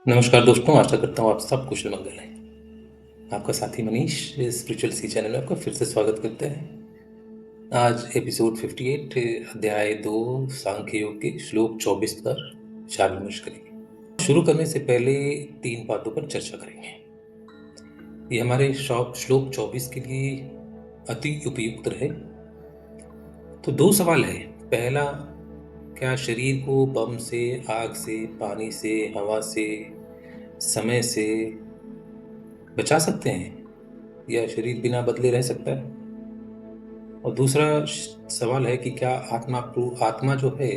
नमस्कार दोस्तों, आशा करता हूँ आप सब कुशल मंगल हैं। आपका साथी मनीष स्पिरिचुअल सी चैनल में आपका फिर से स्वागत करते हैं। आज एपिसोड 58 अध्याय 2 सांख्य योग के श्लोक 24 पर विचार विमर्श करेंगे। शुरू करने से पहले 3 बातों पर चर्चा करेंगे। ये हमारे श्लोक 24 के लिए अति उपयुक्त रहे। तो 2 सवाल है। पहला, क्या शरीर को बम से, आग से, पानी से, हवा से, समय से बचा सकते हैं, या शरीर बिना बदले रह सकता है? और दूसरा सवाल है कि क्या आत्मा जो है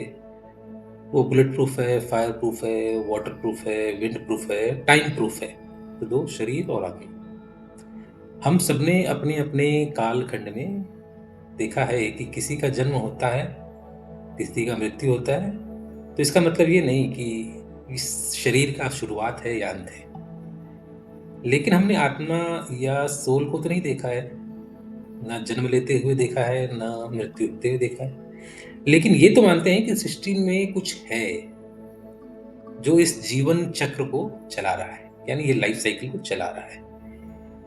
वो बुलेट प्रूफ है, फायर प्रूफ है, वाटर प्रूफ है, विंड प्रूफ है, टाइम प्रूफ है? तो 2, शरीर और आत्मा। हम सबने अपने अपने कालखंड में देखा है कि किसी का जन्म होता है, किसी का मृत्यु होता है। तो इसका मतलब ये नहीं कि इस शरीर का शुरुआत है या अंत है। लेकिन हमने आत्मा या सोल को तो नहीं देखा है, ना जन्म लेते हुए देखा है, ना मृत्यु होते हुए देखा है। लेकिन ये तो मानते हैं कि सृष्टि में कुछ है जो इस जीवन चक्र को चला रहा है, यानी ये लाइफ साइकिल को चला रहा है।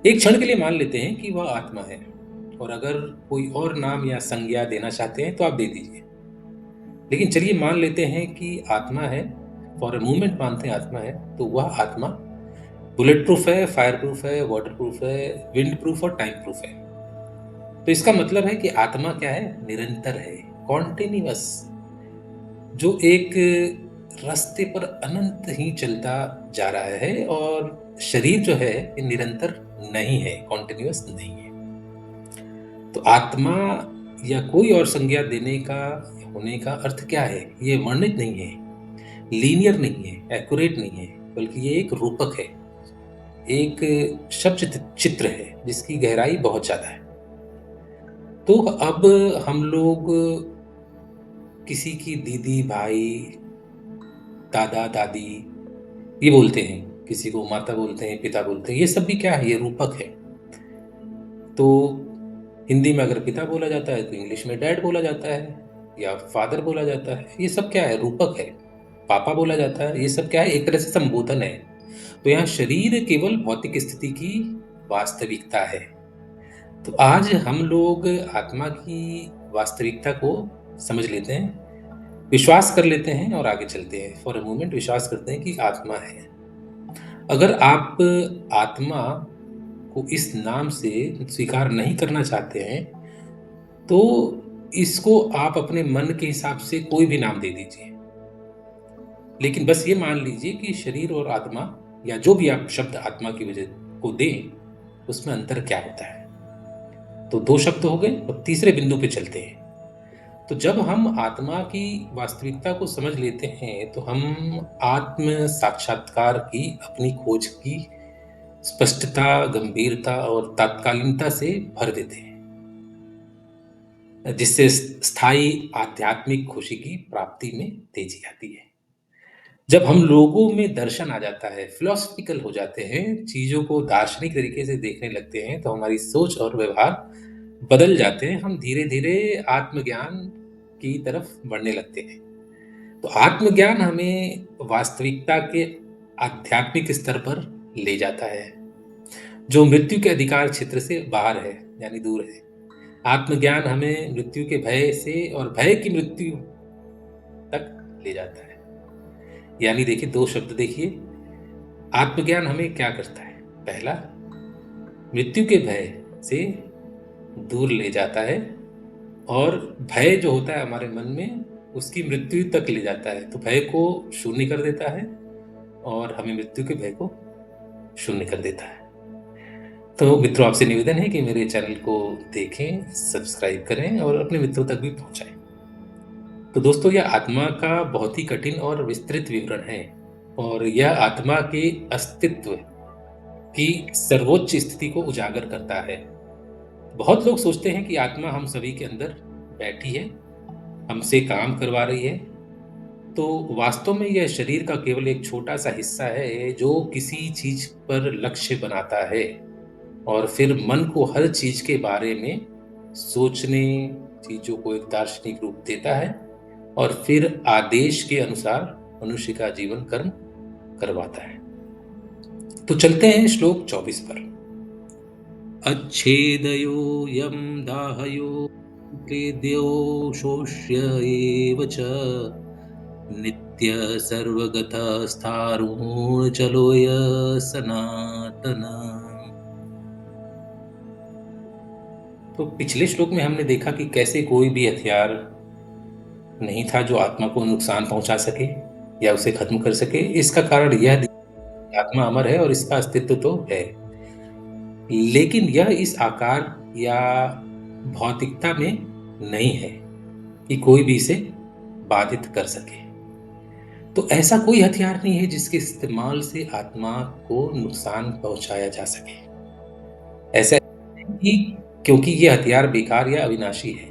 एक क्षण के लिए मान लेते हैं कि वह आत्मा है, और अगर कोई और नाम या संज्ञा देना चाहते हैं तो आप दे दीजिए। लेकिन चलिए मान लेते हैं कि आत्मा है, फॉर अ मोमेंट मानते हैं आत्मा है, तो वह आत्मा बुलेट प्रूफ है, फायर प्रूफ है, वाटर प्रूफ है, विंड प्रूफ और टाइम प्रूफ है। तो इसका मतलब है कि आत्मा क्या है? निरंतर है, कॉन्टिन्यूअस, जो एक रास्ते पर अनंत ही चलता जा रहा है। और शरीर जो है ये निरंतर नहीं है, कॉन्टिन्यूअस नहीं है। तो आत्मा या कोई और संज्ञा देने का होने का अर्थ क्या है? ये वर्णित नहीं है, लीनियर नहीं है, एक्यूरेट नहीं है, बल्कि ये एक रूपक है, एक शब्द चित्र है जिसकी गहराई बहुत ज्यादा है। तो अब हम लोग किसी की दीदी, भाई, दादा, दादी ये बोलते हैं, किसी को माता बोलते हैं, पिता बोलते हैं। ये सब भी क्या है? ये रूपक है। तो हिंदी में अगर पिता बोला जाता है तो इंग्लिश में डैड बोला जाता है, या फादर बोला जाता है। ये सब क्या है? रूपक है। पापा बोला जाता है। ये सब क्या है? एक तरह से संबोधन है। तो यहाँ शरीर केवल भौतिक स्थिति की वास्तविकता है। तो आज हम लोग आत्मा की वास्तविकता को समझ लेते हैं, विश्वास कर लेते हैं और आगे चलते हैं। फॉर अ मोमेंट विश्वास करते हैं कि आत्मा है। अगर आप आत्मा को इस नाम से स्वीकार नहीं करना चाहते हैं, तो इसको आप अपने मन के हिसाब से कोई भी नाम दे दीजिए। लेकिन बस ये मान लीजिए कि शरीर और आत्मा, या जो भी आप शब्द आत्मा की वजह को दें, उसमें अंतर क्या होता है। तो 2 शब्द हो गए, और तीसरे बिंदु पे चलते हैं। तो जब हम आत्मा की वास्तविकता को समझ लेते हैं, तो हम आत्म साक्षात्कार की अपनी खोज की स्पष्टता, गंभीरता और तात्कालिकता से भर देते हैं, जिससे स्थायी आध्यात्मिक खुशी की प्राप्ति में तेजी आती है। जब हम लोगों में दर्शन आ जाता है, फिलोसफिकल हो जाते हैं, चीजों को दार्शनिक तरीके से देखने लगते हैं, तो हमारी सोच और व्यवहार बदल जाते हैं। हम धीरे धीरे आत्मज्ञान की तरफ बढ़ने लगते हैं। तो आत्मज्ञान हमें वास्तविकता के आध्यात्मिक स्तर पर ले जाता है, जो मृत्यु के अधिकार क्षेत्र से बाहर है, यानी दूर है। आत्मज्ञान हमें मृत्यु के भय से और भय की मृत्यु तक ले जाता है। यानी देखिए, 2 शब्द देखिए। आत्मज्ञान हमें क्या करता है? पहला, मृत्यु के भय से दूर ले जाता है, और भय जो होता है हमारे मन में, उसकी मृत्यु तक ले जाता है। तो भय को शून्य कर देता है, और हमें मृत्यु के भय को शून्य कर देता है। तो मित्रों, आपसे निवेदन है कि मेरे चैनल को देखें, सब्सक्राइब करें और अपने मित्रों तक भी पहुंचाएं। तो दोस्तों, यह आत्मा का बहुत ही कठिन और विस्तृत विवरण है, और यह आत्मा के अस्तित्व की सर्वोच्च स्थिति को उजागर करता है। बहुत लोग सोचते हैं कि आत्मा हम सभी के अंदर बैठी है, हमसे काम करवा रही है। तो वास्तव में यह शरीर का केवल एक छोटा सा हिस्सा है, जो किसी चीज पर लक्ष्य बनाता है, और फिर मन को हर चीज के बारे में सोचने, चीजों को एक दार्शनिक रूप देता है, और फिर आदेश के अनुसार मनुष्य का जीवन कर्म करवाता है। तो चलते हैं श्लोक 24 पर। अच्छेदयो यम दाहयो क्लेद्यो शोष्य एव च नित्य सर्वगतः स्थाणुर् चलोय सनातन। तो पिछले श्लोक में हमने देखा कि कैसे कोई भी हथियार नहीं था जो आत्मा को नुकसान पहुंचा सके या उसे खत्म कर सके। इसका कारण यह कि आत्मा अमर है और इसका अस्तित्व तो है, लेकिन यह इस आकार या भौतिकता में नहीं है कि कोई भी इसे बाधित कर सके। तो ऐसा कोई हथियार नहीं है जिसके इस्तेमाल से आत्मा को नुकसान पहुंचाया जा सके। ऐसा नहीं कि क्योंकि ये हथियार बेकार या अविनाशी है,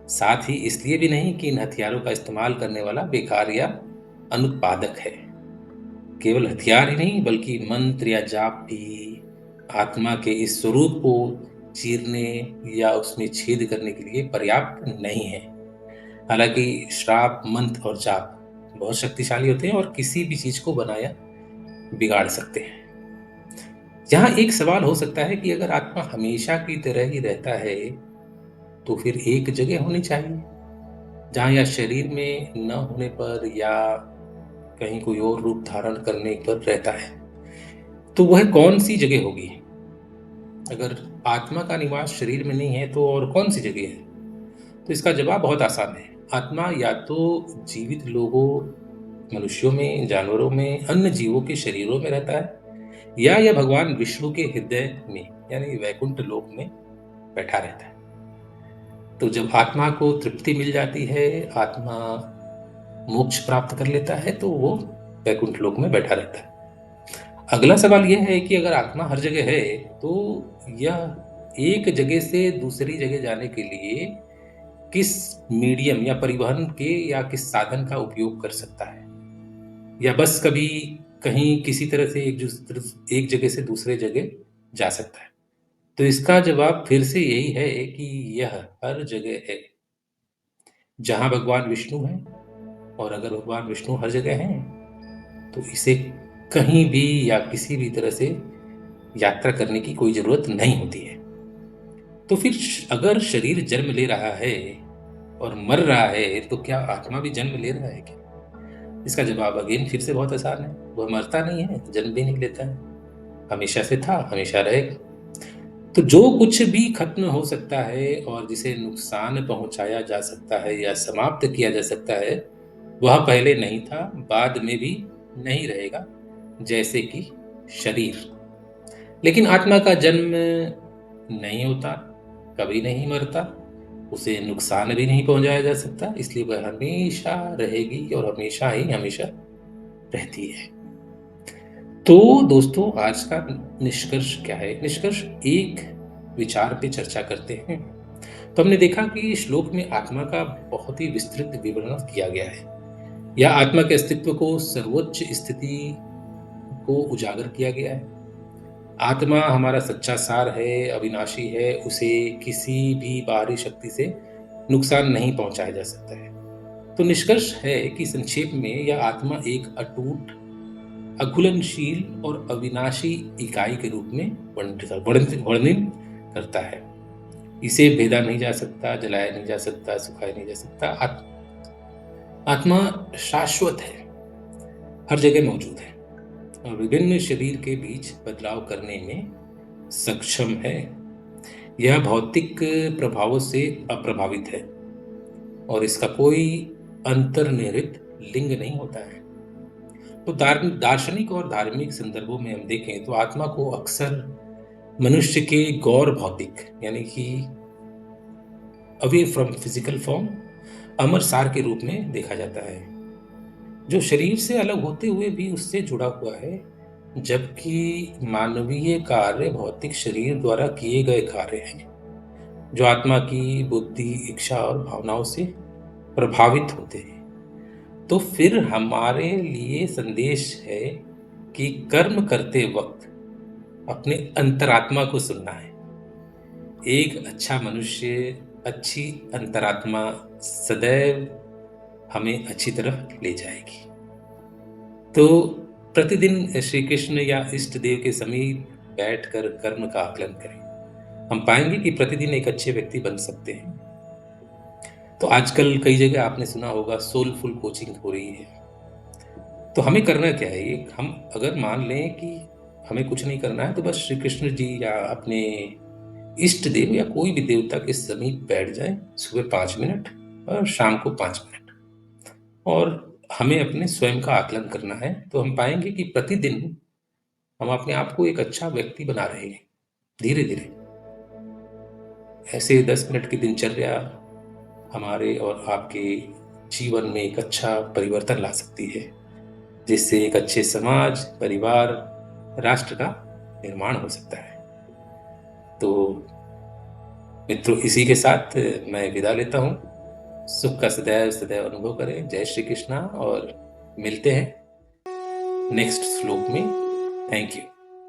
साथ ही इसलिए भी नहीं कि इन हथियारों का इस्तेमाल करने वाला बेकार या अनुत्पादक है। केवल हथियार ही नहीं बल्कि मंत्र या जाप भी आत्मा के इस स्वरूप को चीरने या उसमें छेद करने के लिए पर्याप्त नहीं है। हालांकि श्राप, मंत्र और जाप बहुत शक्तिशाली होते हैं और किसी भी चीज को बनाया बिगाड़ सकते हैं। यहाँ एक सवाल हो सकता है कि अगर आत्मा हमेशा की तरह ही रहता है तो फिर एक जगह होनी चाहिए जहाँ या शरीर में न होने पर या कहीं कोई और रूप धारण करने पर रहता है, तो वह कौन सी जगह होगी? अगर आत्मा का निवास शरीर में नहीं है तो और कौन सी जगह है? तो इसका जवाब बहुत आसान है। आत्मा या तो जीवित लोगों, मनुष्यों में, जानवरों में, अन्य जीवों के शरीरों में रहता है, या यह भगवान विष्णु के हृदय में यानी वैकुंठ लोक में बैठा रहता है। तो जब आत्मा को तृप्ति मिल जाती है, आत्मा मोक्ष प्राप्त कर लेता है, तो वो वैकुंठ लोक में बैठा रहता है। अगला सवाल यह है कि अगर आत्मा हर जगह है तो यह एक जगह से दूसरी जगह जाने के लिए किस मीडियम या परिवहन के या किस साधन का उपयोग कर सकता है, या बस कभी कहीं किसी तरह से एक जगह से दूसरे जगह जा सकता है? तो इसका जवाब फिर से यही है कि यह हर जगह है जहां भगवान विष्णु है। और अगर भगवान विष्णु हर जगह हैं तो इसे कहीं भी या किसी भी तरह से यात्रा करने की कोई जरूरत नहीं होती है। तो फिर अगर शरीर जन्म ले रहा है और मर रहा है तो क्या आत्मा भी जन्म ले रहा है क्या? इसका जवाब अगेन फिर से बहुत आसान है। वह मरता नहीं है, जन्म भी नहीं लेता है, हमेशा से था, हमेशा रहेगा। तो जो कुछ भी खत्म हो सकता है और जिसे नुकसान पहुंचाया जा सकता है या समाप्त किया जा सकता है, वह पहले नहीं था, बाद में भी नहीं रहेगा, जैसे कि शरीर। लेकिन आत्मा का जन्म नहीं होता, कभी नहीं मरता, उसे नुकसान भी नहीं पहुंचाया जा सकता, इसलिए वह हमेशा रहेगी और हमेशा ही हमेशा रहती है। तो दोस्तों, आज का निष्कर्ष क्या है? निष्कर्ष एक विचार पे चर्चा करते हैं। तो हमने देखा कि श्लोक में आत्मा का बहुत ही विस्तृत विवरण किया गया है। यह आत्मा के अस्तित्व को सर्वोच्च स्थिति को उजागर किया गया है। आत्मा हमारा सच्चा सार है, अविनाशी है, उसे किसी भी बाहरी शक्ति से नुकसान नहीं पहुंचाया जा सकता है। तो निष्कर्ष है कि संक्षेप में यह आत्मा एक अटूट, अघुलनशील और अविनाशी इकाई के रूप में वर्णन करता है। इसे भेदा नहीं जा सकता, जलाया नहीं जा सकता, सुखाया नहीं जा सकता। आत्मा शाश्वत है, हर जगह मौजूद है और विभिन्न शरीर के बीच बदलाव करने में सक्षम है। यह भौतिक प्रभावों से अप्रभावित है और इसका कोई अंतर्निहित लिंग नहीं होता है। तो दार्शनिक और धार्मिक संदर्भों में हम देखें तो आत्मा को अक्सर मनुष्य के गौर भौतिक यानी कि अवे फ्रॉम फिजिकल फॉर्म अमर सार के रूप में देखा जाता है, जो शरीर से अलग होते हुए भी उससे जुड़ा हुआ है, जबकि मानवीय कार्य भौतिक शरीर द्वारा किए गए कार्य हैं जो आत्मा की बुद्धि, इच्छा और भावनाओं से प्रभावित होते हैं। तो फिर हमारे लिए संदेश है कि कर्म करते वक्त अपने अंतरात्मा को सुनना है। एक अच्छा मनुष्य, अच्छी अंतरात्मा सदैव हमें अच्छी तरफ ले जाएगी। तो प्रतिदिन श्री कृष्ण या इष्ट देव के समीप बैठकर कर्म का आकलन करें। हम पाएंगे कि प्रतिदिन एक अच्छे व्यक्ति बन सकते हैं। तो आजकल कई जगह आपने सुना होगा सोलफुल कोचिंग हो रही है। तो हमें करना क्या है? ये हम अगर मान लें कि हमें कुछ नहीं करना है, तो बस श्री कृष्ण जी या अपने इष्ट देव या कोई भी देवता के समीप बैठ जाए, सुबह 5 मिनट और शाम को 5 मिनट, और हमें अपने स्वयं का आकलन करना है। तो हम पाएंगे कि प्रतिदिन हम अपने आप को एक अच्छा व्यक्ति बना रहे हैं, धीरे धीरे। ऐसे 10 मिनट की दिनचर्या हमारे और आपके जीवन में एक अच्छा परिवर्तन ला सकती है, जिससे एक अच्छे समाज, परिवार, राष्ट्र का निर्माण हो सकता है। तो मित्रों, इसी के साथ मैं विदा लेता हूँ। सुख का सदैव सदैव अनुभव करें। जय श्री कृष्णा, और मिलते हैं नेक्स्ट श्लोक में। Thank you.